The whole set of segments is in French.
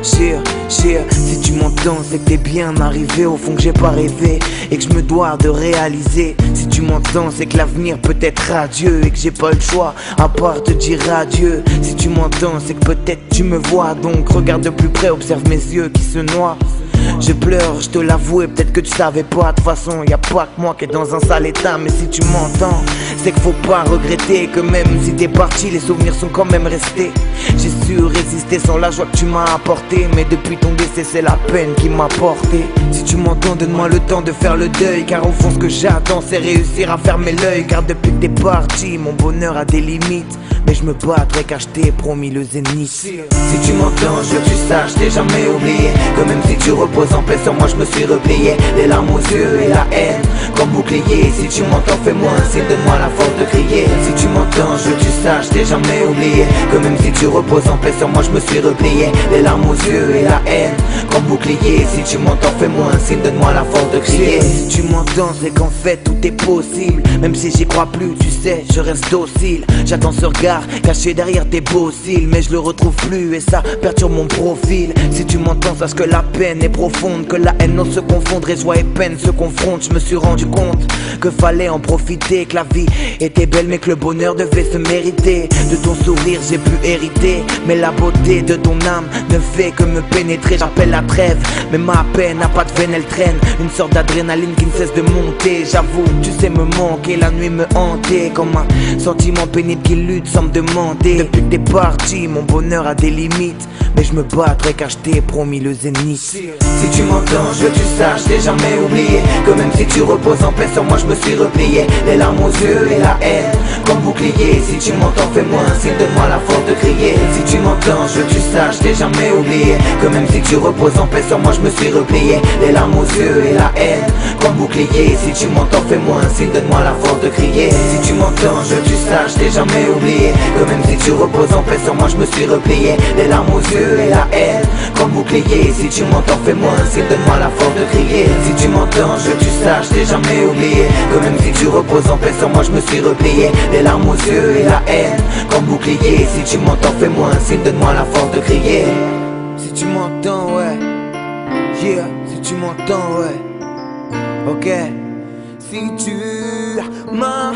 Si tu m'entends, c'est que t'es bien arrivé au fond que j'ai pas rêvé et que je me dois de réaliser. Si tu m'entends, c'est que l'avenir peut être radieux et que j'ai pas le choix à part te dire adieu. Si tu m'entends, c'est que peut-être tu me vois, donc regarde de plus près, observe mes yeux qui se noient. Je pleure, je te l'avoue, et peut-être que tu savais pas. De toute façon, y a pas que moi qui est dans un sale état. Mais si tu m'entends, c'est qu'il faut pas regretter que même si t'es parti, les souvenirs sont quand même restés. J'ai su résister sans la joie que tu m'as apportée, mais depuis ton décès, c'est la peine qui m'a porté. Si tu m'entends, donne-moi le temps de faire le deuil, car au fond ce que j'attends, c'est réussir à fermer l'œil. Car depuis que t'es parti, mon bonheur a des limites, mais je me battrai car je t'ai promis le zénith. Si tu m'entends, je veux que tu saches, t'ai jamais oublié que même si tu reposes en paix sur moi, je me suis replié. Les larmes aux yeux et la haine comme bouclier. Si tu m'entends, fais-moi un signe, donne-moi la force de crier. Si tu m'entends, je veux que tu saches, t'ai jamais oublié que même si tu reposes en paix sur moi, je me suis replié. Les larmes aux yeux et la haine comme bouclier. Si tu m'entends, fais-moi un signe, donne-moi la force de crier. Si tu m'entends, c'est qu'en fait tout est possible. Même si j'y crois plus, tu sais, je reste docile. J'attends ce regard caché derrière tes beaux cils, mais je le retrouve plus et ça perturbe mon profil. Si tu m'entends, sache que la peine est profonde, que la haine n'ose se confondre et joie et peine se confrontent. Je me suis rendu compte que fallait en profiter, que la vie était belle mais que le bonheur devait se mériter. De ton sourire j'ai pu hériter, mais la beauté de ton âme ne fait que me pénétrer. J'appelle la trêve, mais ma peine n'a pas de veine, elle traîne une sorte d'adrénaline qui ne cesse de monter. J'avoue, tu sais me manquer, la nuit me hantait comme un sentiment pénible qui lutte sans me demander. Depuis que t'es parti, mon bonheur a des limites, mais je me battrai car je t'ai promis le zénith. Si tu m'entends, je veux que tu saches, t'ai jamais oublié que même si tu reposes en paix sur moi, je me suis replié. Les larmes aux yeux et la haine comme bouclier. Si tu m'entends, fais-moi un signe, donne-moi la force de crier. Si tu m'entends, je veux que tu saches, t'ai jamais oublié que même si tu reposes en paix sur moi, je me suis replié. Les larmes aux yeux et la haine comme bouclier. Si tu m'entends, fais-moi un signe, donne-moi la force de crier. Si tu m'entends, je veux que tu saches, t'ai jamais oublié que même si tu reposes en paix sur moi, je me suis replié. Les larmes aux yeux et la haine comme bouclier. Si tu m'entends, fais-moi un signe, donne-moi la force de crier. Si tu m'entends, je veux que tu saches, t'ai jamais oublié que même si tu reposes en paix sur moi, je me suis replié. Les larmes aux yeux et la haine comme bouclier. Si tu m'entends, fais-moi un signe, donne-moi la force de crier. Si tu m'entends, ouais, yeah, si tu m'entends, ouais, ok. Si tu m'entends,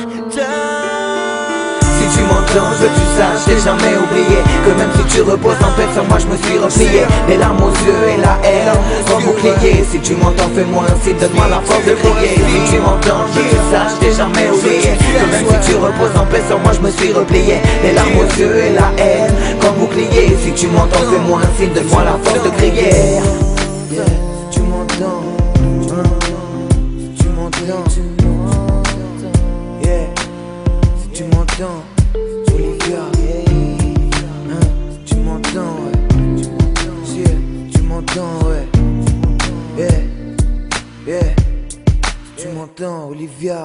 si tu m'entends, je veux que tu saches, j'ai jamais oublié que même si tu reposes en paix sur moi, je me suis replié. Les larmes aux yeux et la haine comme bouclier. Si tu m'entends, fais-moi un signe, donne-moi la force de crier. Si tu m'entends, je veux que tu saches, j'ai jamais oublié que même si tu reposes en paix sur moi, je me suis replié. Les larmes aux yeux et la haine comme bouclier. Si tu m'entends, fais-moi un signe, donne-moi la force de crier. Si tu m'entends, si tu m'entends, yeah, si tu m'entends, Olivia, si tu m'entends, ouais, si tu m'entends, ouais, yeah, si tu m'entends, Olivia,